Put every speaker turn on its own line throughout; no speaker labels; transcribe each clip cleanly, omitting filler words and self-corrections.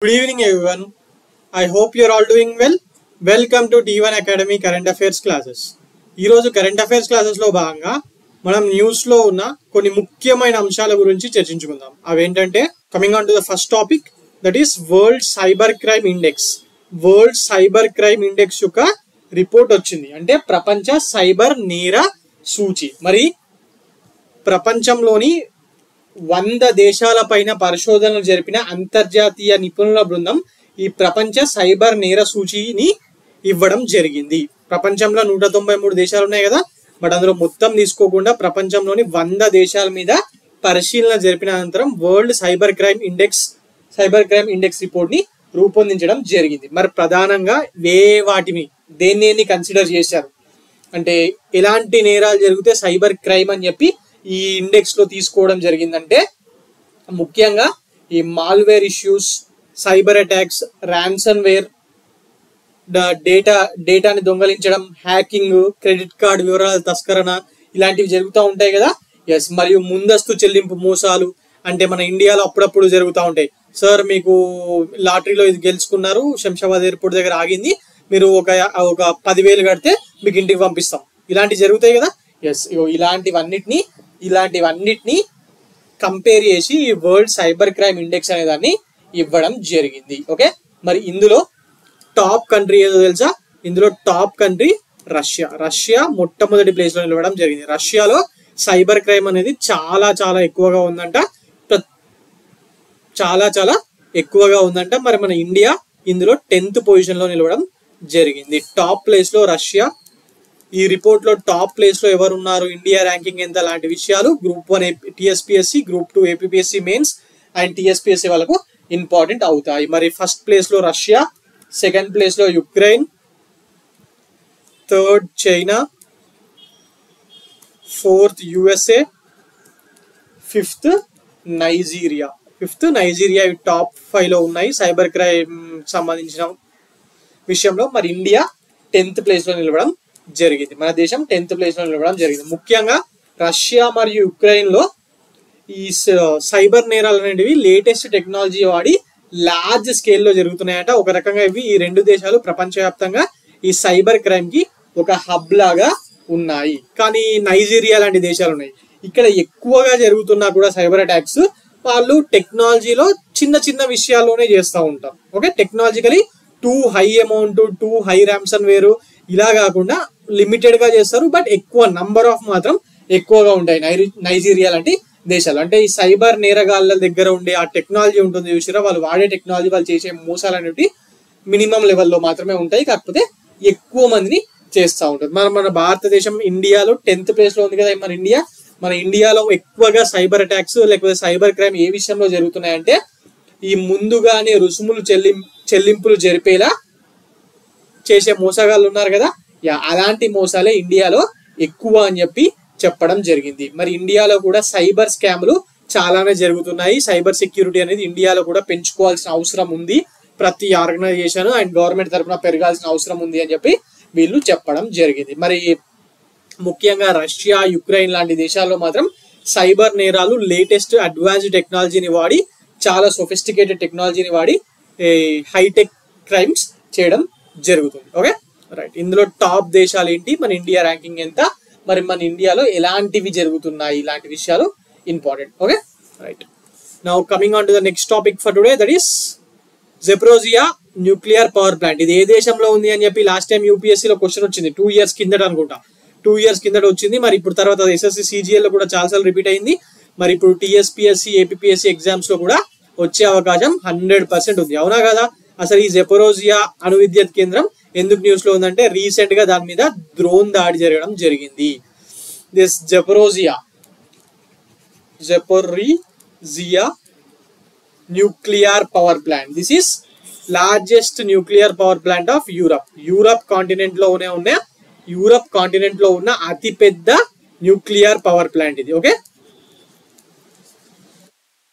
Good evening everyone. I hope you are all doing well. Welcome to T1 Academy Current Affairs classes. ఈ రోజు current affairs classes లో భాగంగా మనం news లో ఉన్న కొన్ని ముఖ్యమైన అంశాల గురించి చర్చించుకుందాం. అవేంటంటే coming on to the first topic, that is world cyber crime index. World cyber crime index యొక్క రిపోర్ట్ వచ్చింది. అంటే ప్రపంచ సైబర్ నేర సూచి. మరి ప్రపంచంలోని 100 దేశాల పైన పరిశోధనలు జరిపిన అంతర్జాతీయ నిపుణుల బృందం ఈ ప్రపంచ సైబర్ నేర సూచిని ఇవ్వడం జరిగింది. ప్రపంచంలో 193 దేశాలు ఉన్నాయి కదా, బట్ అందులో మొత్తం తీసుకోకుండా ప్రపంచంలోని 100 దేశాల మీద పరిశీలన జరిపిన అనంతరం world cyber crime index report ని రూపొందించడం జరిగింది. మరి ప్రధానంగా వాటిని దేన్ని కన్సిడర్ చేశారు అంటే ఎలాంటి నేరాలు జరిగితే సైబర్ క్రైమ్ అని చెప్పి ఈ ఇండెక్స్ లో తీసుకోవడం జరిగిందంటే ముఖ్యంగా ఈ malware issues, cyber attacks, ransomware, డేటాని దొంగలించడం, హ్యాకింగ్, క్రెడిట్ కార్డ్ వివరాల తస్కరణ, ఇలాంటివి జరుగుతూ ఉంటాయి కదా. ఎస్, మరియు ముందస్తు చెల్లింపు మోసాలు అంటే మన ఇండియాలో అప్పుడప్పుడు జరుగుతూ ఉంటాయి. సార్ మీకు లాటరీలో ఇది గెలుచుకున్నారు, శంషాబాద్ ఎయిర్పోర్ట్ దగ్గర ఆగింది, మీరు ఒక 10,000 కడితే మీకు ఇంటికి పంపిస్తాం, ఇలాంటివి జరుగుతాయి కదా. ఎస్, ఇలాంటివన్నిటిని కంపేర్ చేసి ఈ వరల్డ్ సైబర్ క్రైమ్ ఇండెక్స్ అనే దాన్ని ఇవ్వడం జరిగింది. ఓకే, మరి ఇందులో టాప్ కంట్రీ ఏదో తెలుసా? ఇందులో టాప్ కంట్రీ రష్యా మొట్టమొదటి ప్లేస్ లో నిలవడం జరిగింది. రష్యాలో సైబర్ క్రైమ్ అనేది చాలా చాలా ఎక్కువగా ఉందంట, ఎక్కువగా ఉందంట. మరి మన ఇండియా ఇందులో 10th పొజిషన్ లో నిలవడం జరిగింది. టాప్ ప్లేస్ లో రష్యా. ఈ రిపోర్ట్ లో టాప్ ప్లేస్ లో ఎవరు ఉన్నారు, ఇండియా ర్యాంకింగ్ ఎంత, లాంటి విషయాలు group 1 TSPSC, group 2 APPSC mains and TSPSC వాళ్ళకు ఇంపార్టెంట్ అవుతాయి. మరి ఫస్ట్ ప్లేస్ లో రష్యా, సెకండ్ ప్లేస్ లో Ukraine, third China, fourth USA, fifth Nigeria. ఇవి టాప్ 5 లో ఉన్నాయి సైబర్ క్రైమ్ సంబంధించిన విషయంలో. మరి ఇండియా 10th ప్లేస్ లో నిలవడం జరిగింది. మన దేశం 10th ప్లేస్ లో నిలవడం జరిగింది. ముఖ్యంగా రష్యా మరియు యుక్రెయిన్ లో ఈ సైబర్ నేరాలు అనేవి లేటెస్ట్ టెక్నాలజీ వాడి లార్జ్ స్కేల్లో జరుగుతున్నాయంట. ఒక రకంగా ఈ రెండు దేశాలు ప్రపంచవ్యాప్తంగా ఈ సైబర్ క్రైమ్ కి ఒక హబ్ లాగా ఉన్నాయి. కానీ నైజీరియా లాంటి దేశాలు ఉన్నాయి, ఇక్కడ ఎక్కువగా జరుగుతున్నా కూడా సైబర్ అటాక్స్ వాళ్ళు టెక్నాలజీలో చిన్న విషయాల్లోనే చేస్తూ ఉంటారు. Okay, technologically too high amount, too high ransomware ఇలా కాకుండా లిమిటెడ్ గా చేస్తారు, బట్ ఎక్కువ నంబర్ ఆఫ్ మాత్రం ఎక్కువగా ఉంటాయి నైజీరియా లాంటి దేశాలు. అంటే ఈ సైబర్ నేరగాళ్ళ దగ్గర ఉండే ఆ టెక్నాలజీ ఉంటుంది చూసారా, వాళ్ళు వాడే టెక్నాలజీ, వాళ్ళు చేసే మోసాలు అనేవి మినిమం లెవెల్లో మాత్రమే ఉంటాయి, కాకపోతే ఎక్కువ మందిని చేస్తూ ఉంటుంది. మన భారతదేశం ఇండియాలో 10th ప్లేస్ లో ఉంది కదా. మన ఇండియాలో ఎక్కువగా సైబర్ అటాక్స్ లేకపోతే సైబర్ క్రైమ్ ఏ విషయంలో జరుగుతున్నాయంటే ఈ ముందుగానే రుసుములు చెల్లింపులు జరిపేలా చేసే మోసగాళ్ళు ఉన్నారు కదా, అలాంటి మోసాలే ఇండియాలో ఎక్కువ అని చెప్పి చెప్పడం జరిగింది. మరి ఇండియాలో కూడా సైబర్ స్కామ్లు చాలానే జరుగుతున్నాయి. సైబర్ సెక్యూరిటీ అనేది ఇండియాలో కూడా పెంచుకోవాల్సిన అవసరం ఉంది. ప్రతి ఆర్గనైజేషన్ అండ్ గవర్నమెంట్ తరఫున పెరగాల్సిన అవసరం ఉంది అని చెప్పి వీళ్ళు చెప్పడం జరిగింది. మరి ముఖ్యంగా రష్యా, యుక్రెయిన్ లాంటి దేశాల్లో మాత్రం సైబర్ నేరాలు లేటెస్ట్ అడ్వాన్స్డ్ టెక్నాలజీని వాడి, చాలా సొఫిస్టికేటెడ్ టెక్నాలజీని వాడి హైటెక్ క్రైమ్స్ చేయడం జరుగుతుంది. ఓకే రైట్, ఇందులో టాప్ దేశాలు ఏంటి, మన ఇండియా ర్యాంకింగ్ ఎంత, మరి మన ఇండియాలో ఎలాంటివి జరుగుతున్నాయి, ఇలాంటి విషయాలు important. Okay right, now coming on to the next topic for today, that is Zaporizhzhia nuclear power plant. ఇది ఏ దేశంలో ఉంది అని చెప్పి లాస్ట్ టైం యూపీఎస్సీలో క్వశ్చన్ వచ్చింది, 2 years కిందట అనుకుంటా, 2 years కిందట వచ్చింది. మరి ఇప్పుడు తర్వాత ఎస్ఎస్సి సిజిఎల్ లో కూడా చాలాసార్లు రిపీట్ అయింది. మరి ఇప్పుడు టీఎస్పీఎస్సీ, ఏపీపీఎస్సీ ఎగ్జామ్స్ లో కూడా వచ్చే అవకాశం 100% ఉంది. అవునా కదా? అసలు ఈ జెపోరోజియా అణు విద్యుత్ కేంద్రం ఎందుకు న్యూస్ లో ఉందంటే రీసెంట్ గా దాని మీద డ్రోన్ దాడి జరగడం జరిగింది. This Zaporizhzhia nuclear power plant, this is largest nuclear power plant of Europe continent లో ఉన్న అతిపెద్ద న్యూక్లియర్ పవర్ ప్లాంట్ ఇది. ఓకే,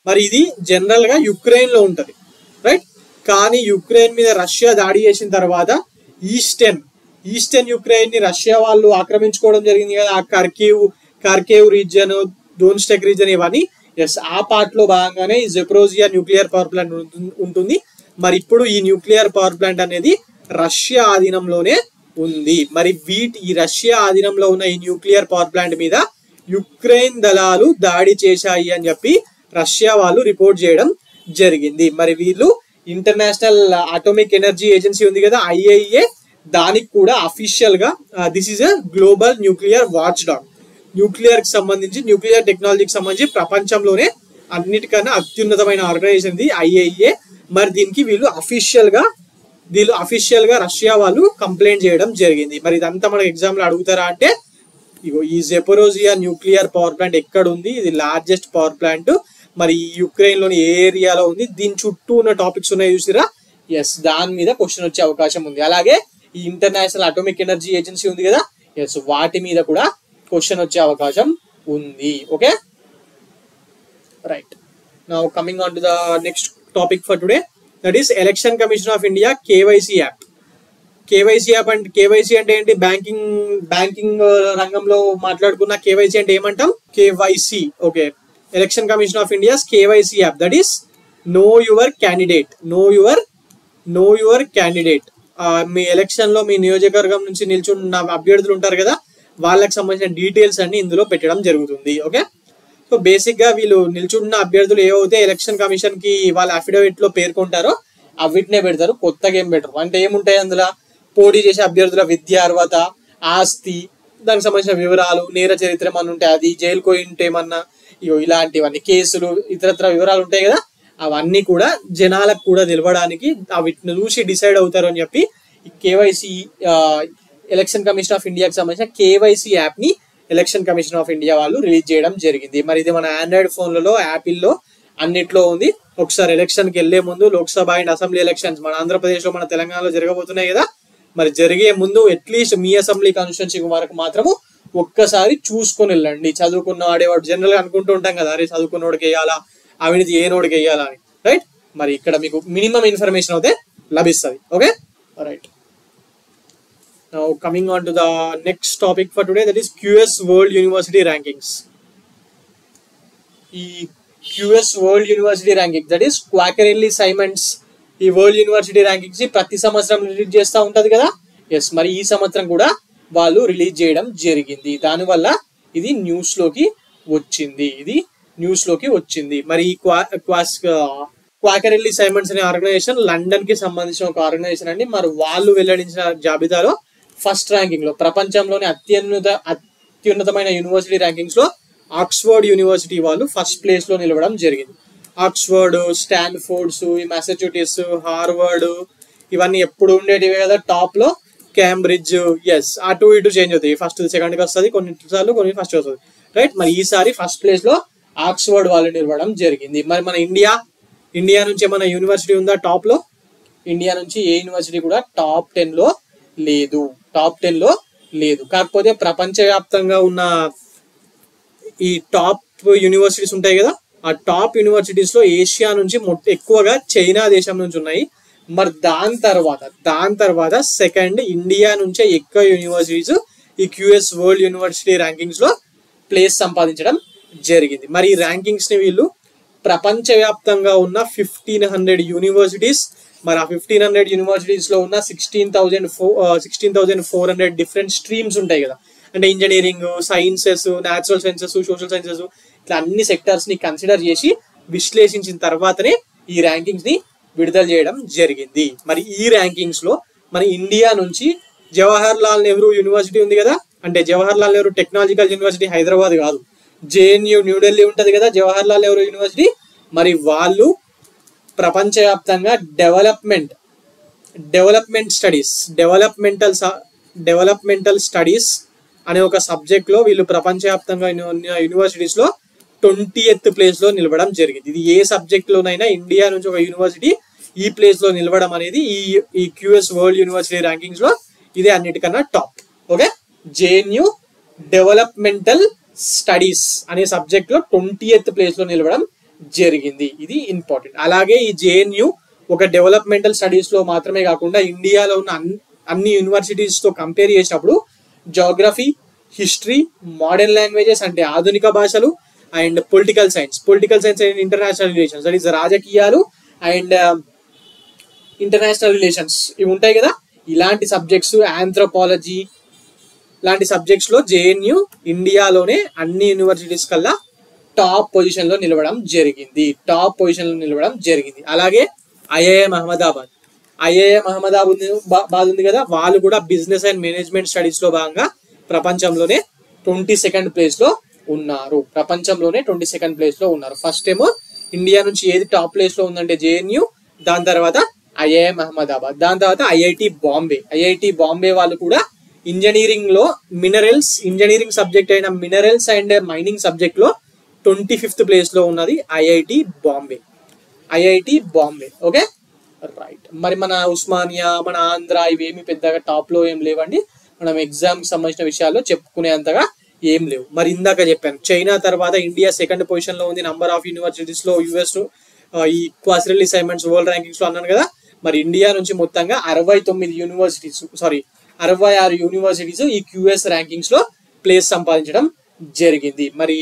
మరి ఇది జనరల్ గా యుక్రెయిన్ లో ఉంటది, రైట్? కానీ యుక్రెయిన్ మీద రష్యా దాడి చేసిన తర్వాత ఈస్టర్న్ యుక్రెయిన్ ని రష్యా వాళ్ళు ఆక్రమించుకోవడం జరిగింది కదా. ఆ కార్కేవ్ రీజియన్, డోన్స్టెక్ రీజియన్, ఇవన్నీ ఎస్ ఆ పార్ట్ లో భాగంగానే ఈ జెపోరోజియా న్యూక్లియర్ పవర్ ప్లాంట్ ఉంటుంది. మరి ఇప్పుడు ఈ న్యూక్లియర్ పవర్ ప్లాంట్ అనేది రష్యా ఆధీనంలోనే ఉంది. మరి ఈ రష్యా ఆధీనంలో ఉన్న ఈ న్యూక్లియర్ పవర్ ప్లాంట్ మీద యుక్రెయిన్ దళాలు దాడి చేశాయి అని చెప్పి రష్యా వాళ్ళు రిపోర్ట్ చేయడం జరిగింది. మరి వీళ్ళు ఇంటర్నేషనల్ అటామిక్ ఎనర్జీ ఏజెన్సీ ఉంది కదా, IAEA, దానికి కూడా అఫీషియల్ గా this is a global nuclear watch dog. Nuclear కి సంబంధించి, న్యూక్లియర్ టెక్నాలజీకి సంబంధించి ప్రపంచంలోనే అన్నిటికన్నా అత్యున్నతమైన ఆర్గనైజేషన్ ఇది IAEA. మరి దీనికి వీళ్ళు అఫీషియల్ గా రష్యా వాళ్ళు కంప్లైంట్ చేయడం జరిగింది. మరి ఇదంతా మనకు ఎగ్జామ్ లో అడుగుతారా అంటే, ఇగో ఈ జెపోరోజియా న్యూక్లియర్ పవర్ ప్లాంట్ ఎక్కడ ఉంది, ఇది లార్జెస్ట్ పవర్ ప్లాంట్, మరి యుక్రెయిన్ లోని ఏ ఏరియాలో ఉంది, దీని చుట్టూ ఉన్న టాపిక్స్ ఉన్నాయి చూసిరా, ఎస్, దాని మీద క్వశ్చన్ వచ్చే అవకాశం ఉంది. అలాగే ఈ ఇంటర్నేషనల్ అటామిక్ ఎనర్జీ ఏజెన్సీ ఉంది కదా, ఎస్, వాటి మీద కూడా క్వశ్చన్ వచ్చే అవకాశం ఉంది. Okay, right. Now coming on to the next topic for today, that is election commission of India KYC app. KYC app అంటే, KYC అంటే ఏంటి? బ్యాంకింగ్ రంగంలో మాట్లాడుకున్న KYC అంటే ఏమంటాం? KYC. Okay, election commission of India's KYC app, that is know your candidate. Know your candidate. మీ election లో మీ నియోజకవర్గం నుంచి నిల్చున్న అభ్యర్థులు ఉంటారు కదా, వాళ్ళకి సంబంధించిన డీటెయిల్స్ అన్ని ఇందులో పెట్టడం జరుగుతుంది. ఓకే, సో బేసిక్ గా వీళ్ళు నిల్చున్న అభ్యర్థులు ఏవైతే ఎలక్షన్ కమిషన్ కి వాళ్ళ అఫిడవిట్ లో పేర్కొంటారో అవిటినే పెడతారు, కొత్తగా ఏం పెట్టరు. అంటే ఏముంటాయి అందులో? పోటీ చేసే అభ్యర్థుల విద్యా అర్హత, ఆస్తి, దానికి సంబంధించిన వివరాలు, నేర చరిత్ర ఏమన్నా ఉంటాయి, అది జైలుకు ఉంటే ఏమన్నా, ఇలాంటివన్నీ, కేసులు, ఇతరత్ర వివరాలు ఉంటాయి కదా, అవన్నీ కూడా జనాలకు కూడా తెలవడానికి వీటిని చూసి డిసైడ్ అవుతారు అని చెప్పి KYC ఎలక్షన్ కమిషన్ ఆఫ్ ఇండియాకి సంబంధించిన KYC యాప్ ని ఎలక్షన్ కమిషన్ ఆఫ్ ఇండియా వాళ్ళు రిలీజ్ చేయడం జరిగింది. మరి ఇది మన ఆండ్రాయిడ్ ఫోన్లలో, యాపిల్లో అన్నిట్లో ఉంది. ఒకసారి ఎలక్షన్ కి వెళ్లే ముందు, లోక్సభ అండ్ అసెంబ్లీ ఎలక్షన్స్ మన ఆంధ్రప్రదేశ్ లో, మన తెలంగాణలో జరగబోతున్నాయి కదా, మరి జరిగే ముందు అట్లీస్ట్ మీ అసెంబ్లీ కాన్స్టిట్యున్సీ వరకు మాత్రము ఒక్కసారి చూసుకొని వెళ్ళండి. చదువుకున్న వాడేవాడు జనరల్ గా అనుకుంటూ ఉంటాం కదా, అరే చదువుకున్నోడికి వేయాలా, అవినీతి ఏ నోడికి వేయాలా అని, రైట్? మరి ఇక్కడ మీకు మినిమం ఇన్ఫర్మేషన్ అయితే లభిస్తుంది. Okay, right. Now coming on to the next topic for today, that is QS World University Rankings. ఈ QS World University Rankings, that is Quacquarelli Symonds, ఈ వరల్డ్ యూనివర్సిటీ ర్యాంకింగ్స్ ప్రతి సంవత్సరం release చేస్తూ ఉంటది కదా, yes, మరి ఈ సంవత్సరం కూడా వాళ్ళు రిలీజ్ చేయడం జరిగింది. దానివల్ల ఇది న్యూస్ లోకి వచ్చింది. మరి ఈ క్వాకరెల్లి సైమండ్స్ అనే ఆర్గనైజేషన్ లండన్ కి సంబంధించిన ఒక ఆర్గనైజేషన్ అండి. మరి వాళ్ళు వెల్లడించిన జాబితాలో ఫస్ట్ ర్యాంకింగ్ లో, ప్రపంచంలోని అత్యున్నతమైన యూనివర్సిటీ ర్యాంకింగ్స్ లో ఆక్స్ఫర్డ్ యూనివర్సిటీ వాళ్ళు ఫస్ట్ ప్లేస్ లో నిలవడం జరిగింది. ఆక్స్ఫర్డ్, స్టాన్ఫోర్డ్స్, మ్యాసచ్యూసెట్స్, హార్వర్డ్, ఇవన్నీ ఎప్పుడు ఉండేటివి కదా టాప్ లో. క్యాంబ్రిడ్జ్, ఎస్, అటు ఇటు చేంజ్ అవుతాయి, ఫస్ట్ సెకండ్ కి వస్తుంది, కొన్నిసార్లు కొన్ని ఫస్ట్ వస్తుంది, రైట్? మరి ఈసారి ఫస్ట్ ప్లేస్ లో ఆక్స్ఫర్డ్ వాళ్ళు నిలవడం జరిగింది. మరి మన ఇండియా నుంచి ఏమైనా యూనివర్సిటీ ఉందా టాప్ లో? ఇండియా నుంచి ఏ యూనివర్సిటీ కూడా టాప్ 10 లో లేదు. కాకపోతే ప్రపంచవ్యాప్తంగా ఉన్న ఈ టాప్ యూనివర్సిటీస్ ఉంటాయి కదా, ఆ టాప్ యూనివర్సిటీస్ లో ఏషియా నుంచి ఎక్కువగా చైనా దేశం నుంచి ఉన్నాయి. మరి దాని తర్వాత సెకండ్ ఇండియా నుంచే ఎక్కువ యూనివర్సిటీస్ ఈ QS వరల్డ్ యూనివర్సిటీ ర్యాంకింగ్స్ లో ప్లేస్ సంపాదించడం జరిగింది. మరి ఈ ర్యాంకింగ్స్ ని వీళ్ళు ప్రపంచవ్యాప్తంగా ఉన్న 1500 యూనివర్సిటీస్, మరి ఆ 1500 యూనివర్సిటీస్ లో ఉన్న 16,400 డిఫరెంట్ స్ట్రీమ్స్ ఉంటాయి కదా, అంటే engineering, sciences, natural sciences, social sciences, ఇట్లా అన్ని సెక్టర్స్ ని కన్సిడర్ చేసి విశ్లేషించిన తర్వాతనే ఈ ర్యాంకింగ్స్ ని విడుదల చేయడం జరిగింది. మరి ఈ ర్యాంకింగ్స్ లో మన ఇండియా నుంచి జవహర్ లాల్ నెహ్రూ యూనివర్సిటీ ఉంది కదా, అంటే జవహర్ లాల్ నెహ్రూ టెక్నాలజికల్ యూనివర్సిటీ హైదరాబాద్ కాదు, JNU న్యూఢిల్లీ ఉంటది కదా జవహర్ లాల్ నెహ్రూ యూనివర్సిటీ. మరి వాళ్ళు ప్రపంచవ్యాప్తంగా డెవలప్మెంటల్ స్టడీస్ అనే ఒక సబ్జెక్ట్ లో వీళ్ళు ప్రపంచవ్యాప్తంగా యూనివర్సిటీస్ లో 20th ప్లేస్ లో నిలవడం జరిగింది. ఇది ఏ సబ్జెక్ట్ లోనైనా ఇండియా నుంచి ఒక యూనివర్సిటీ ఈ ప్లేస్ లో నిలవడం అనేది ఈ QS వరల్డ్ యూనివర్సిటీ ర్యాంకింగ్స్ లో ఇదే అన్నిటికన్నా top. Okay, JNU developmental studies అనే సబ్జెక్ట్ లో 20th ప్లేస్ లో నిలవడం జరిగింది. ఇది ఇంపార్టెంట్. అలాగే ఈ JNU ఒక డెవలప్మెంటల్ స్టడీస్ లో మాత్రమే కాకుండా ఇండియాలో ఉన్న అన్ని యూనివర్సిటీస్ తో కంపేర్ చేసినప్పుడు జోగ్రఫీ, హిస్టరీ, మోడర్న్ లాంగ్వేజెస్ అంటే ఆధునిక భాషలు, and political science and international relations, that is రాజకీయాలు అండ్ ఇంటర్నేషనల్ రిలేషన్స్ ఇవి ఉంటాయి కదా, ఇలాంటి సబ్జెక్ట్స్, ఆంథ్రోపాలజీ లాంటి సబ్జెక్ట్స్ లో జేఎన్యు ఇండియాలోనే అన్ని యూనివర్సిటీస్ కల్లా టాప్ పొజిషన్ లో నిలవడం జరిగింది. అలాగే ఐఐఎం అహ్మదాబాద్ ఉంది కదా, వాళ్ళు కూడా బిజినెస్ అండ్ మేనేజ్మెంట్ స్టడీస్ లో భాగంగా ప్రపంచంలోనే 22nd ప్లేస్ లో ఉన్నారు. ఫస్ట్ ఏమో ఇండియా నుంచి ఏది టాప్ ప్లేస్ లో ఉందంటే జేఎన్యు, దాని తర్వాత ఐఐఎం అహ్మదాబాద్, దాని తర్వాత ఐఐటి బాంబే వాళ్ళు కూడా ఇంజనీరింగ్ లో ఇంజనీరింగ్ సబ్జెక్ట్ అయిన మినరల్స్ అండ్ మైనింగ్ సబ్జెక్ట్ లో 25th ప్లేస్ లో ఉన్నది ఐఐటి బాంబే. Okay right. మరి మన ఉస్మానియా, మన ఆంధ్ర ఇవేమి పెద్దగా టాప్ లో ఏం లేవండి. మనం ఎగ్జామ్ కి సంబంధించిన విషయాల్లో చెప్పుకునే అంతగా ఏం లేవు. మరి ఇందాక చెప్పాను చైనా తర్వాత ఇండియా 2nd పొజిషన్ లో ఉంది నంబర్ ఆఫ్ యూనివర్సిటీస్ లో. యుఎస్ ఈ క్వార్టర్లీ అసైన్మెంట్స్ వరల్డ్ ర్యాంకింగ్స్ లో అన్నాను కదా. మరి ఇండియా నుంచి మొత్తంగా 66 యూనివర్సిటీస్ ఈ క్యూఎస్ ర్యాంకింగ్స్ లో ప్లేస్ సంపాదించడం జరిగింది. మరి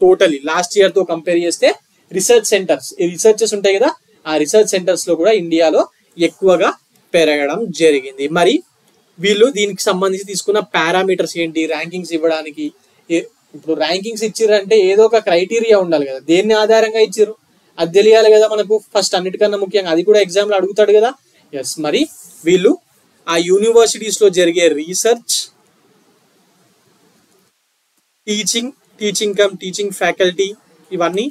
టోటలీ లాస్ట్ ఇయర్ తో కంపేర్ చేస్తే రీసెర్చ్ ఉంటాయి కదా, ఆ రీసెర్చ్ సెంటర్స్ లో కూడా ఇండియాలో ఎక్కువగా పెరగడం జరిగింది. మరి వీళ్ళు దీనికి సంబంధించి తీసుకున్న పారామీటర్స్ ఏంటి ర్యాంకింగ్స్ ఇవ్వడానికి? ఇప్పుడు ర్యాంకింగ్స్ ఇచ్చిర్రంటే ఏదో ఒక క్రైటీరియా ఉండాలి కదా, దేన్ని ఆధారంగా ఇచ్చిర్రు అది తెలియాలి కదా మనకు. ఫస్ట్ అన్నిటికన్నా ముఖ్యంగా అది కూడా ఎగ్జామ్ లో అడుగుతాడు కదా. ఎస్, మరి వీళ్ళు ఆ యూనివర్సిటీస్ లో జరిగే రీసెర్చ్, టీచింగ్ ఫ్యాకల్టీ ఇవన్నీ,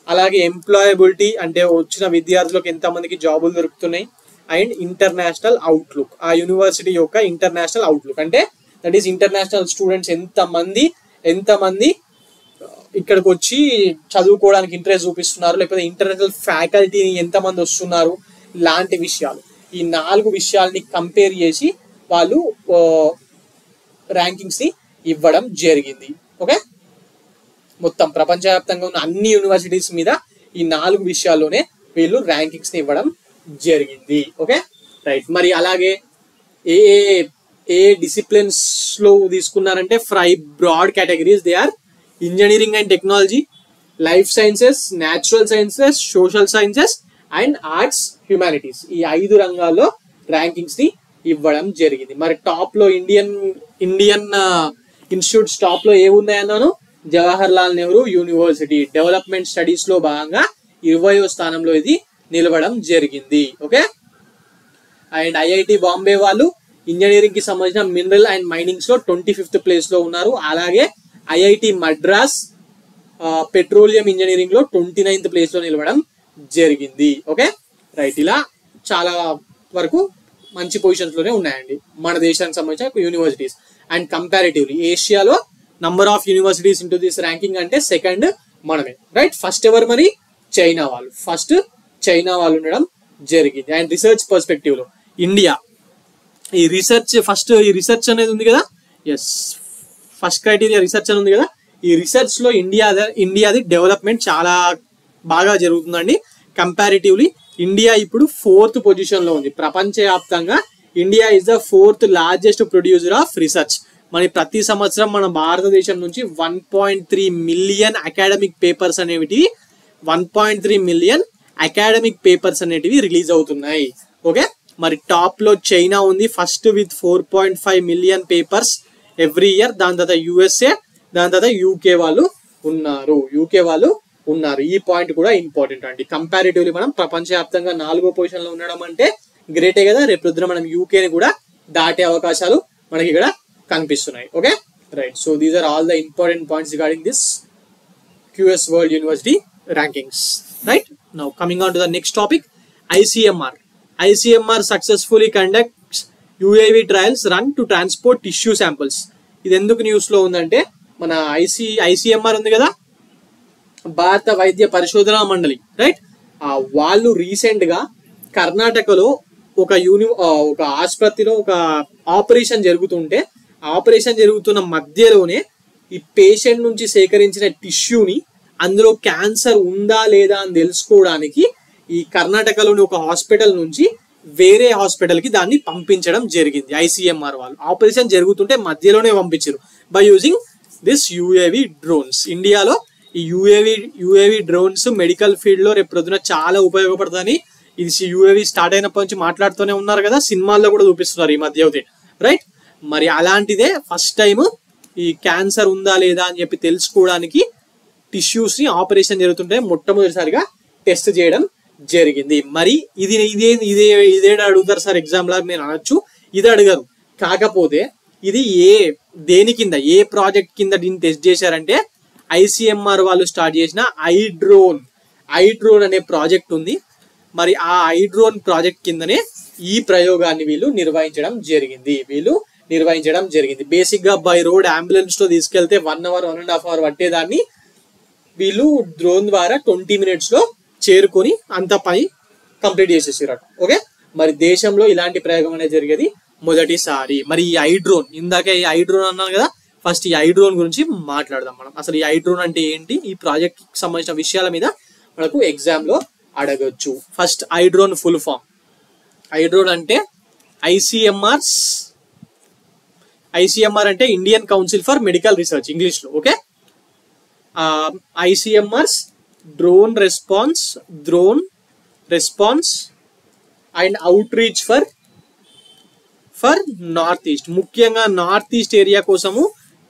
అలాగే ఎంప్లాయబిలిటీ అంటే వచ్చిన విద్యార్థులకు ఎంతమందికి జాబులు దొరుకుతున్నాయి, అండ్ ఇంటర్నేషనల్ అవుట్లుక్, ఆ యూనివర్సిటీ యొక్క ఇంటర్నేషనల్ అవుట్లుక్ అంటే దట్ ఈస్ ఇంటర్నేషనల్ స్టూడెంట్స్ ఎంతమంది ఇక్కడికి వచ్చి చదువుకోవడానికి ఇంట్రెస్ట్ చూపిస్తున్నారు, లేకపోతే ఇంటర్నేషనల్ ఫ్యాకల్టీని ఎంతమంది వస్తున్నారు, లాంటి విషయాలు. ఈ 4 విషయాల్ని కంపేర్ చేసి వాళ్ళు ర్యాంకింగ్స్ ని ఇవ్వడం జరిగింది. ఓకే, మొత్తం ప్రపంచవ్యాప్తంగా ఉన్న అన్ని యూనివర్సిటీస్ మీద ఈ 4 విషయాల్లోనే వీళ్ళు ర్యాంకింగ్స్ ని ఇవ్వడం జరిగింది. Okay right. మరి అలాగే ఏ డిసిప్లిన్స్ లో తీసుకున్నారంటే 5 broad categories they are engineering and technology, life sciences, natural sciences, social sciences and arts humanities. ఈ 5 రంగాల్లో ర్యాంకింగ్స్ ని ఇవ్వడం జరిగింది. మరి టాప్ లో ఇండియన్ ఇన్స్టిట్యూట్స్ టాప్ లో ఏమున్నాయన్నాను? Jawaharlal Nehru University development studies లో భాగంగా 20వ స్థానంలో ఇది నిలవడం జరిగింది. ఓకే, అండ్ ఐఐటి బాంబే వాళ్ళు ఇంజనీరింగ్ కి సంబంధించిన మినరల్ అండ్ మైనింగ్స్ లో 25th ప్లేస్ లో ఉన్నారు. అలాగే ఐఐటి మద్రాస్ పెట్రోలియం ఇంజనీరింగ్ లో 29th ప్లేస్ లో నిలవడం జరిగింది. Okay right. ఇలా చాలా వరకు మంచి పొజిషన్స్ లోనే ఉన్నాయండి మన దేశానికి సంబంధించిన యూనివర్సిటీస్. అండ్ కంపారిటివ్లీ ఏషియాలో number of universities into this ranking అంటే 2nd మనమే. రైట్, ఫస్ట్ ఎవరు? మరి చైనా వాళ్ళు ఉండడం జరిగింది. అండ్ రీసెర్చ్ పర్స్పెక్టివ్ లో ఇండియా ఈ రీసెర్చ్ అనేది ఉంది కదా. ఎస్, ఫస్ట్ క్రైటీరియా రీసెర్చ్ అని ఉంది కదా. ఈ రీసెర్చ్ లో ఇండియాది డెవలప్మెంట్ చాలా బాగా జరుగుతుందండి. కంపారిటివ్లీ ఇండియా ఇప్పుడు 4th పొజిషన్ లో ఉంది ప్రపంచవ్యాప్తంగా. India is the 4th largest producer of research. మరి ప్రతి సంవత్సరం మన భారతదేశం నుంచి 1.3 మిలియన్ అకాడమిక్ పేపర్స్ అనేటివి రిలీజ్ అవుతున్నాయి. ఓకే, మరి టాప్ లో చైనా ఉంది first with 4.5 million papers every year. దాని తర్వాత యుఎస్ఏ, దాని తర్వాత యూకే వాళ్ళు ఉన్నారు. ఈ పాయింట్ కూడా ఇంపార్టెంట్ అండి. కంపారిటివ్లీ మనం ప్రపంచవ్యాప్తంగా 4వ పొజిషన్ లో ఉండడం అంటే గ్రేటే కదా. రేపు పొద్దున మనం యూకేని కూడా దాటే అవకాశాలు మనకి ఇక్కడ కనిపిస్తున్నాయి. Okay right. So these are all the important points regarding this QS World University rankings. Right, now coming on to the next topic, ICMR successfully conducts UAV trials run to transport tissue samples. ఇది ఎందుకు news లో ఉందంటే మన ICMR ఉంది కదా, భారత వైద్య పరిశోధన మండలి. రైట్, వాళ్ళు రీసెంట్ గా కర్ణాటకలో ఒక ఆసుపత్రిలో ఒక ఆపరేషన్ జరుగుతుంటే ఆపరేషన్ జరుగుతున్న మధ్యలోనే ఈ పేషెంట్ నుంచి సేకరించిన టిష్యూని అందులో క్యాన్సర్ ఉందా లేదా అని తెలుసుకోవడానికి ఈ కర్ణాటకలోని ఒక హాస్పిటల్ నుంచి వేరే హాస్పిటల్ కి దాన్ని పంపించడం జరిగింది. ఐసిఎంఆర్ వాళ్ళు ఆపరేషన్ జరుగుతుంటే మధ్యలోనే పంపించారు by using this UAV drones. ఇండియాలో ఈ యుఏవి డ్రోన్స్ మెడికల్ ఫీల్డ్ లో రేపు పొద్దున చాలా ఉపయోగపడుతుందని ఇది యూఏవి స్టార్ట్ అయినప్పటి నుంచి మాట్లాడుతూనే ఉన్నారు కదా, సినిమాల్లో కూడా చూపిస్తున్నారు ఈ మధ్య అయితే, రైట్. మరి అలాంటిదే ఫస్ట్ టైం ఈ క్యాన్సర్ ఉందా లేదా అని చెప్పి తెలుసుకోవడానికి టిష్యూస్ ని ఆపరేషన్ జరుగుతుంటే మొట్టమొదటిసారిగా టెస్ట్ చేయడం జరిగింది. మరి ఇదే అడుగుతారు సార్ ఎగ్జామ్ లా నేను అనొచ్చు, ఇది అడగరు. కాకపోతే ఇది దేని కింద, ఏ ప్రాజెక్ట్ కింద దీన్ని టెస్ట్ చేశారంటే ఐసిఎంఆర్ వాళ్ళు స్టార్ట్ చేసిన ఐడ్రోన్ అనే ప్రాజెక్ట్ ఉంది. మరి ఆ ఐడ్రోన్ ప్రాజెక్ట్ కిందనే ఈ ప్రయోగాన్ని వీళ్ళు నిర్వహించడం జరిగింది. బేసిక్ గా బై రోడ్ అంబులెన్స్ లో తీసుకెళ్తే 1 hour 1.5 hour పట్టేదాన్ని వీళ్ళు డ్రోన్ ద్వారా 20 minutes లో చేరుకొని అంత పని కంప్లీట్ చేసేసారట. ఓకే, మరి దేశంలో ఇలాంటి ప్రయోగం అనేది జరిగేది మొదటిసారి. మరి ఈ ఐడ్రోన్, ఇందాక ఈ ఐడ్రోన్ అన్నాను కదా, ఫస్ట్ ఈ ఐడ్రోన్ గురించి మాట్లాడదాం మనం. అసలు ఈ ఐడ్రోన్ అంటే ఏంటి, ఈ ప్రాజెక్ట్ కి సంబంధించిన విషయాల మీద మనకు ఎగ్జామ్ లో అడగొచ్చు. First iDrone full form. IDrone అంటే ఐసిఎంఆర్ అంటే Indian Council for Medical Research English లో. Okay, ICMR's drone response and outreach for North East. ముఖ్యంగా నార్త్ ఈస్ట్ ఏరియా కోసము,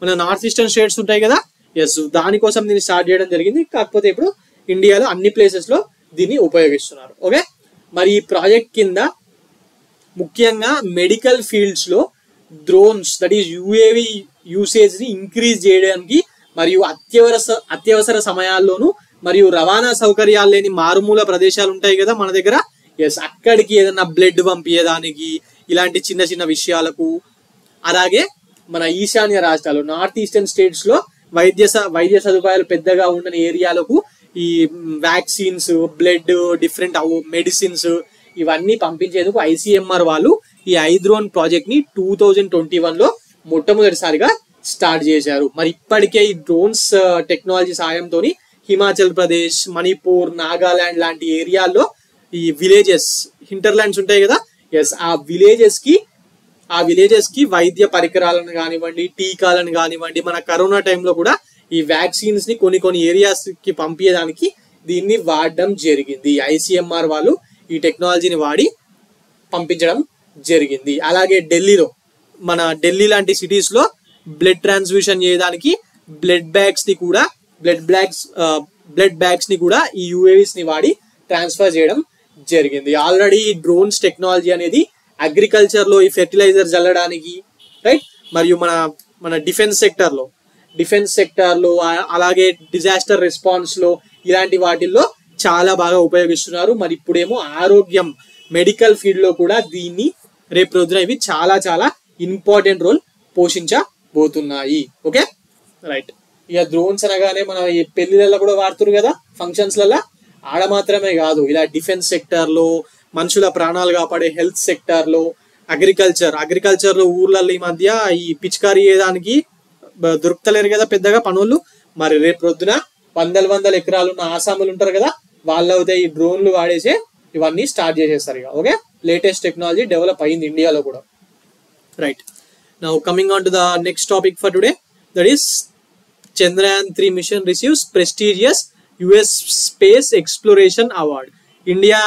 మన నార్త్ ఈస్టర్న్ స్టేట్స్ ఉంటాయి కదా, ఎస్, దానికోసం దీన్ని స్టార్ట్ చేయడం జరిగింది. కాకపోతే ఇప్పుడు ఇండియాలో అన్ని ప్లేసెస్ లో దీన్ని ఉపయోగిస్తున్నారు. ఓకే, మరి ఈ ప్రాజెక్ట్ కింద ముఖ్యంగా మెడికల్ ఫీల్డ్స్ లో drones, that is UAV usage ని ఇంక్రీజ్ చేయడానికి, మరియు అత్యవసర సమయాల్లోనూ, మరియు రవాణా సౌకర్యాలు లేని మారుమూల ప్రదేశాలు ఉంటాయి కదా మన దగ్గర, ఎస్, అక్కడికి ఏదైనా బ్లడ్ పంపించడానికి, ఇలాంటి చిన్న చిన్న విషయాలకు, అలాగే మన ఈశాన్య రాష్ట్రాలు నార్త్ ఈస్టర్న్ స్టేట్స్ లో వైద్య సదుపాయాలు పెద్దగా ఉండని ఏరియాలకు ఈ వ్యాక్సిన్స్, బ్లడ్, డిఫరెంట్ మెడిసిన్స్ ఇవన్నీ పంపించేందుకు ఐసిఎంఆర్ వాళ్ళు ఈ ఐడ్రోన్ ప్రాజెక్ట్ ని 2021 లో మొట్టమొదటిసారిగా స్టార్ట్ చేశారు. మరి ఇప్పటికే ఈ డ్రోన్స్ టెక్నాలజీ సాయంతో హిమాచల్ ప్రదేశ్, మణిపూర్, నాగాలాండ్ లాంటి ఏరియాల్లో ఈ విలేజెస్, హింటర్లాండ్స్ ఉంటాయి కదా, ఎస్, ఆ విలేజెస్ కి వైద్య పరికరాలను కానివ్వండి, టీకాలను కానివ్వండి, మన కరోనా టైంలో కూడా ఈ వ్యాక్సిన్స్ ని కొన్ని ఏరియాస్ కి పంపించడానికి దీన్ని వాడడం జరిగింది. ఐసిఎంఆర్ వాళ్ళు ఈ టెక్నాలజీని వాడి పంపించడం జరిగింది. అలాగే ఢిల్లీలో, మన ఢిల్లీ లాంటి సిటీస్ లో బ్లడ్ ట్రాన్స్ఫ్యూషన్ చేయడానికి బ్లడ్ బ్యాగ్స్ ని కూడా ఈ యూఏవీస్ ని వాడి ట్రాన్స్ఫర్ చేయడం జరిగింది. ఆల్రెడీ డ్రోన్స్ టెక్నాలజీ అనేది అగ్రికల్చర్ లో ఈ ఫెర్టిలైజర్ చల్లడానికి, రైట్, మరియు మన డిఫెన్స్ సెక్టర్ లో అలాగే డిజాస్టర్ రెస్పాన్స్ లో ఇలాంటి వాటిల్లో చాలా బాగా ఉపయోగిస్తున్నారు. మరి ఇప్పుడేమో ఆరోగ్యం, మెడికల్ ఫీల్డ్ లో కూడా దీన్ని రేపు రోజున ఇవి చాలా చాలా ఇంపార్టెంట్ రోల్ పోషించబోతున్నాయి. Okay, right. ఇక డ్రోన్స్ అనగానే మన ఈ పెళ్లిళ్ళలో కూడా వాడుతున్నారు కదా, ఫంక్షన్స్ లలో. ఆడ మాత్రమే కాదు, ఇలా డిఫెన్స్ సెక్టర్ లో, మనుషుల ప్రాణాలు కాపాడే హెల్త్ సెక్టర్ లో, అగ్రికల్చర్ లో ఊర్లలో ఈ మధ్య ఈ పిచికారీ చేయడానికి దొరుకుతలేరు కదా పెద్దగా పనులు. మరి రేపు పొద్దున వందల ఎకరాలు ఉన్న ఆసాములు ఉంటారు కదా, వాళ్ళు అయితే ఈ డ్రోన్లు వాడేసి ఇవన్నీ స్టార్ట్ చేసేస్తారు ఇక. ఓకే, లేటెస్ట్ టెక్నాలజీ డెవలప్ అయింది ఇండియాలో కూడా, right. Now coming on to the next topic for today, that is Chandrayaan 3 mission receives prestigious US Space Exploration Award. India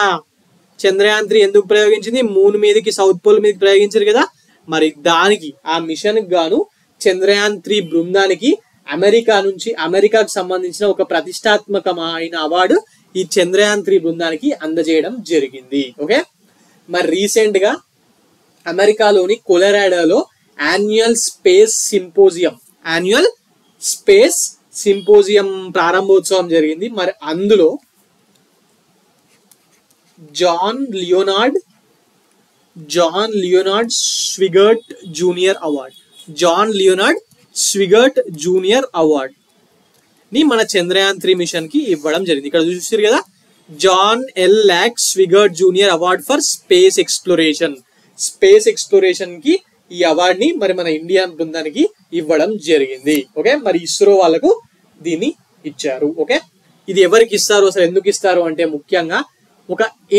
Chandrayaan 3 ఎందుకు ప్రయోగించింది? మూన్ మీదకి, సౌత్ పోల్ మీదకి ప్రయోగించారు కదా. మరి దానికి, ఆ మిషన్ గాను చంద్రయాన్ 3 బృందానికి అమెరికాకు సంబంధించిన ఒక ప్రతిష్టాత్మకమైన అవార్డు ఈ చంద్రయాన్ 3 బృందానికి అందజేయడం జరిగింది. ఓకే, మరి రీసెంట్ గా అమెరికాలోని కొలరాడోలో యాన్యువల్ స్పేస్ సింపోజియం ప్రారంభోత్సవం జరిగింది. మరి అందులో జాన్ లియోనార్డ్ స్విగర్ట్ జూనియర్ అవార్డ్ ని మన చంద్రయాన్ 3 మిషన్ కి ఇవ్వడం జరిగింది. ఇక్కడ చూసారు కదా, John L Jack Swigert junior award for space exploration కి ఈ అవార్డ్ ని మరి మన ఇండియన్ బృందానికి ఇవ్వడం జరిగింది. ఓకే, మరి ఇస్రో వాళ్ళకు దీన్ని ఇచ్చారు. ఓకే, ఇది ఎవరికి ఇస్తారు, అసలు ఎందుకు ఇస్తారు అంటే, ముఖ్యంగా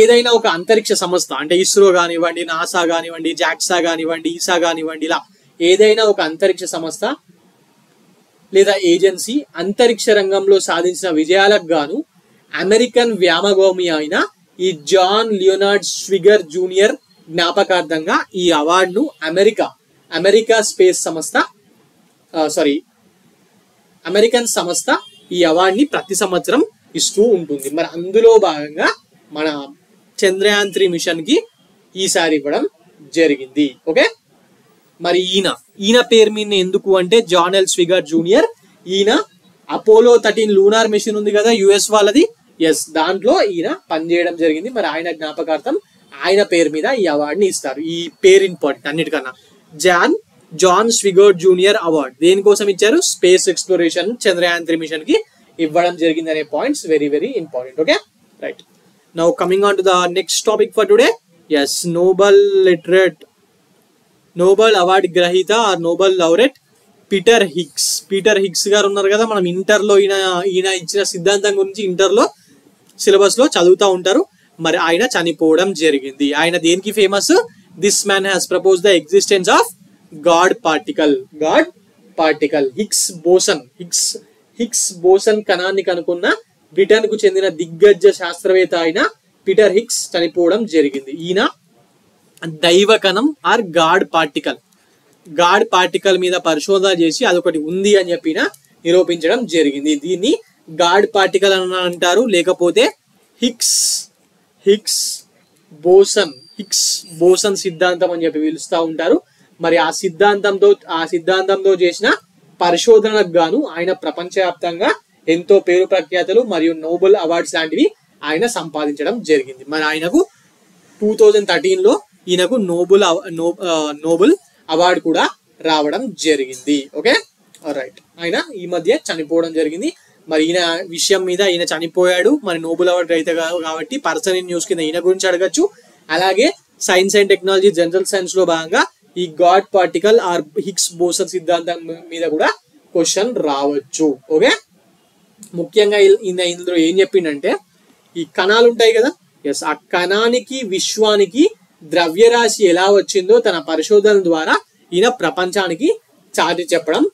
ఏదైనా ఒక అంతరిక్ష సంస్థ, అంటే ఇస్రో కానివ్వండి, నాసా కానివ్వండి, జాక్సా కానివ్వండి, ఈసా కానివ్వండి, ఇలా ఏదైనా ఒక అంతరిక్ష సంస్థ లేదా ఏజెన్సీ అంతరిక్ష రంగంలో సాధించిన విజయాలకు గాను అమెరికన్ వ్యామగామి అయిన ఈ జాన్ లియోనార్డ్ స్విగర్ జూనియర్ జ్ఞాపకార్థంగా ఈ అవార్డును అమెరికా స్పేస్ సంస్థ అమెరికన్ సంస్థ ఈ అవార్డుని ప్రతి సంవత్సరం ఇస్తూ ఉంటుంది. మరి అందులో భాగంగా మన చంద్రయాన్ 3 మిషన్ కి ఈసారి ఇవ్వడం జరిగింది. ఓకే, మరి ఈయన పేరు మీద ఎందుకు అంటే జాన్ ఎల్ స్విగర్ జూనియర్, ఈయన అపోలో 13 లూనార్ మిషన్ ఉంది కదా యుఎస్ వాళ్ళది, దాంట్లో ఈయన పనిచేయడం జరిగింది. మరి ఆయన జ్ఞాపకార్థం ఆయన పేరు మీద ఈ అవార్డుని ఇస్తారు. ఈ పేరు ఇంపార్టెంట్ అన్నిటికన్నా. జాన్ స్విగర్ జూనియర్ అవార్డ్ దేనికోసం ఇచ్చారు? స్పేస్ ఎక్స్ప్లోరేషన్ చంద్రయాన్ 3 మిషన్ కి ఇవ్వడం జరిగింది అనే points very very important. Okay, right. Now coming on to the next topic for today. Nobel award గ్రహీత ఆర్ నోబెల్ లౌరెట్ పీటర్ హిగ్స్ గారు ఉన్నారు కదా. మనం ఇంటర్లో ఈయన ఇచ్చిన సిద్ధాంతం గురించి ఇంటర్లో సిలబస్ లో చదువుతూ ఉంటారు. మరి ఆయన చనిపోవడం జరిగింది. ఆయన దేనికి famous? This man has propose the existence of God particle. Higgs boson కణాన్ని కనుక్కున్న బ్రిటన్ కు చెందిన దిగ్గజ శాస్త్రవేత్త అయిన పీటర్ హిగ్స్ చనిపోవడం జరిగింది. ఈయన దైవ కణం ఆర్ గాడ్ పార్టికల్ మీద పరిశోధన చేసి అదొకటి ఉంది అని చెప్పి నిరూపించడం జరిగింది. దీన్ని గాడ్ పార్టికల్ అని అంటారు, లేకపోతే హిగ్స్ బోసన్ సిద్ధాంతం అని చెప్పి పిలుస్తూ ఉంటారు. మరి ఆ సిద్ధాంతంతో చేసిన పరిశోధనకు గాను ఆయన ప్రపంచవ్యాప్తంగా ఎంతో పేరు ప్రఖ్యాతలు మరియు నోబెల్ అవార్డ్స్ లాంటివి ఆయన సంపాదించడం జరిగింది. మరి ఆయనకు 2013లో ఈయనకు నోబెల్ అవార్డు కూడా రావడం జరిగింది. Okay, right. ఆయన ఈ మధ్య చనిపోవడం జరిగింది. మరి ఈయన విషయం మీద ఈయన చనిపోయాడు, మరి నోబెల్ అవార్డు రైతే కాబట్టి పర్సన్ ఇన్ న్యూస్ కింద ఈయన గురించి అడగచ్చు. అలాగే science and technology general science లో భాగంగా ఈ god particle or Higgs boson సిద్ధాంతం మీద కూడా క్వశ్చన్ రావచ్చు. ఓకే, ముఖ్యంగా ఇందులో ఏం చెప్పిండంటే ఈ కణాలు ఉంటాయి కదా, ఆ కణానికి విశ్వానికి ద్రవ్యరాశి ఎలా వచ్చిందో తన పరిశోధన ద్వారా ఈయన ప్రపంచానికి చాటి చెప్పడం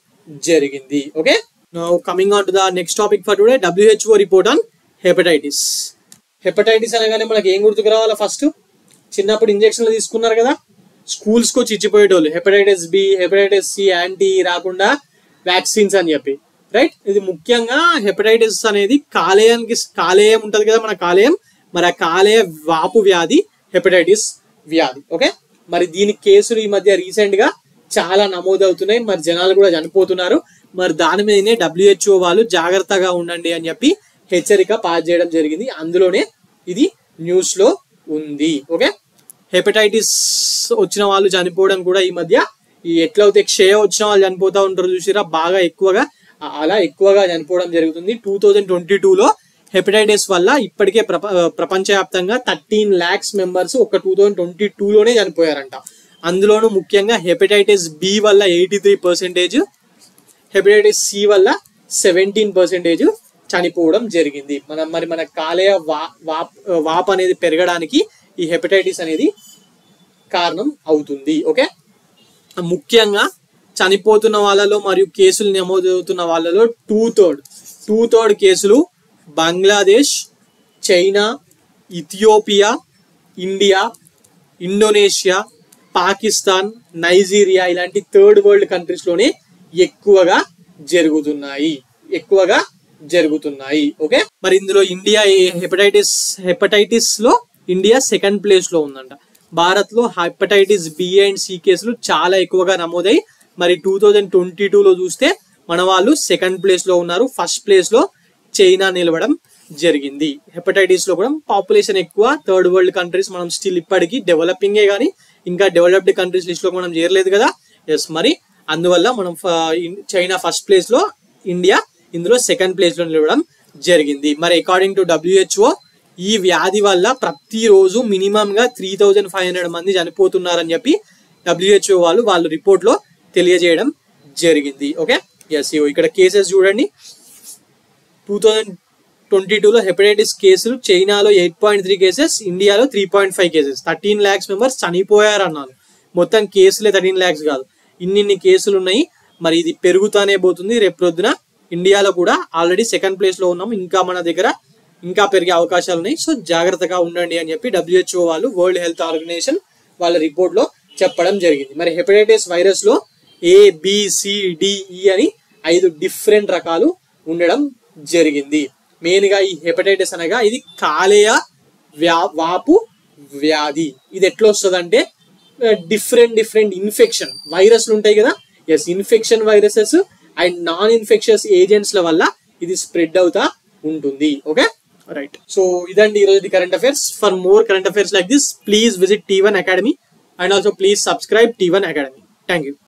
జరిగింది. Okay, now coming on to the next topic for today. WHO report on hepatitis అనగానే మనకి ఏం గుర్తుకు రావాలా? ఫస్ట్ చిన్నప్పుడు ఇంజక్షన్లు తీసుకున్నారు కదా, స్కూల్స్ కు చిచ్చిపోయేటోళ్ళు hepatitis B, hepatitis C, anti రాకుండా వ్యాక్సిన్స్ అని చెప్పి, రైట్. ఇది ముఖ్యంగా హెపటైటిస్ అనేది కాలేయం ఉంటది కదా మన కాలేయం, మరి ఆ కాలేయ వాపు వ్యాధి హెపటైటిస్ వ్యాధి. ఓకే, మరి దీని కేసులు ఈ మధ్య రీసెంట్ గా చాలా నమోదవుతున్నాయి, మరి జనాలు కూడా చనిపోతున్నారు. మరి దాని మీదనే WHO వాళ్ళు జాగ్రత్తగా ఉండండి అని చెప్పి హెచ్చరిక పాస్ చేయడం జరిగింది. అందులోనే ఇది న్యూస్ లో ఉంది. ఓకే, హెపటైటిస్ వచ్చిన వాళ్ళు చనిపోవడం కూడా ఈ మధ్య ఎట్లయితే క్షయ వచ్చిన వాళ్ళు చనిపోతా ఉంటారు చూసిరా, బాగా ఎక్కువగా చనిపోవడం జరుగుతుంది. 2022లో హెపటైటిస్ వల్ల ఇప్పటికే ప్రపంచవ్యాప్తంగా 13 lakhs మెంబర్స్ ఒక 2022లోనే చనిపోయారంట. అందులోనూ ముఖ్యంగా హెపటైటిస్ బి వల్ల 83%, హెపటైటిస్ సి వల్ల 17% చనిపోవడం జరిగింది. మన కాలేయ వాప్ అనేది పెరగడానికి ఈ హెపటైటిస్ అనేది కారణం అవుతుంది. ఓకే, ముఖ్యంగా చనిపోతున్న వాళ్ళలో మరియు కేసులు నమోదవుతున్న వాళ్ళలో 2/3 కేసులు Bangladesh, China, Ethiopia, India, Indonesia, Pakistan, Nigeria ఇలాంటి థర్డ్ వరల్డ్ కంట్రీస్ లోనే ఎక్కువగా జరుగుతున్నాయి. ఓకే, మరి ఇందులో ఇండియా హెపటైటిస్ లో ఇండియా సెకండ్ ప్లేస్ లో ఉందంట. భారత్ లో హెపటైటిస్ బి అండ్ సి కేసులు చాలా ఎక్కువగా నమోదై మరి 2022లో చూస్తే మన వాళ్ళు సెకండ్ ప్లేస్ లో ఉన్నారు. ఫస్ట్ ప్లేస్ లో చైనా నిలవడం జరిగింది. హెపటైటిస్ లో కూడా పాపులేషన్ ఎక్కువ, థర్డ్ వరల్డ్ కంట్రీస్, మనం స్టిల్ ఇప్పటికీ డెవలపింగే కానీ ఇంకా డెవలప్డ్ కంట్రీస్ లిస్ట్ లో మనం చేరలేదు కదా. మరి అందువల్ల మనం చైనా ఫస్ట్ ప్లేస్ లో, ఇండియా ఇందులో సెకండ్ ప్లేస్ లో నిలవడం జరిగింది. మరి అకార్డింగ్ టు WHO ఈ వ్యాధి వల్ల ప్రతిరోజు మినిమం గా 3500 మంది చనిపోతున్నారని చెప్పి WHO వాళ్ళు రిపోర్ట్ లో తెలియజేయడం జరిగింది. ఓకే, ఇక్కడ కేసెస్ చూడండి. 2022లో హెపటైటిస్ కేసులు చైనాలో 8.3 కేసెస్, ఇండియాలో 3.5 కేసెస్. 13 lakhs members చనిపోయారన్నాను. మొత్తం కేసులే 13 lakhs కాదు, ఇన్ని కేసులు ఉన్నాయి. మరి ఇది పెరుగుతానే పోతుంది. రేపు ప్రొద్దున ఇండియాలో కూడా ఆల్రెడీ సెకండ్ ప్లేస్ లో ఉన్నాము. ఇంకా మన దగ్గర ఇంకా పెరిగే అవకాశాలు ఉన్నాయి. సో జాగ్రత్తగా ఉండండి అని చెప్పి WHO వాళ్ళు, వరల్డ్ హెల్త్ ఆర్గనైజేషన్ వాళ్ళ రిపోర్ట్ లో చెప్పడం జరిగింది. మరి హెపటైటిస్ వైరస్ లో ABCDE అని 5 డిఫరెంట్ రకాలు ఉండడం జరిగింది. మెయిన్ గా ఈ హెపటైటిస్ అనగా ఇది కాలేయ వాపు వ్యాధి. ఇది ఎట్లా వస్తుంది అంటే డిఫరెంట్ ఇన్ఫెక్షన్ వైరస్లు ఉంటాయి కదా, infection viruses and non infectious agents ల వల్ల ఇది స్ప్రెడ్ అవుతా ఉంటుంది. Okay right. సో ఇదండి ఈరోజు current affairs. For more current affairs like this please visit T1 Academy and also please subscribe T1 Academy. Thank you.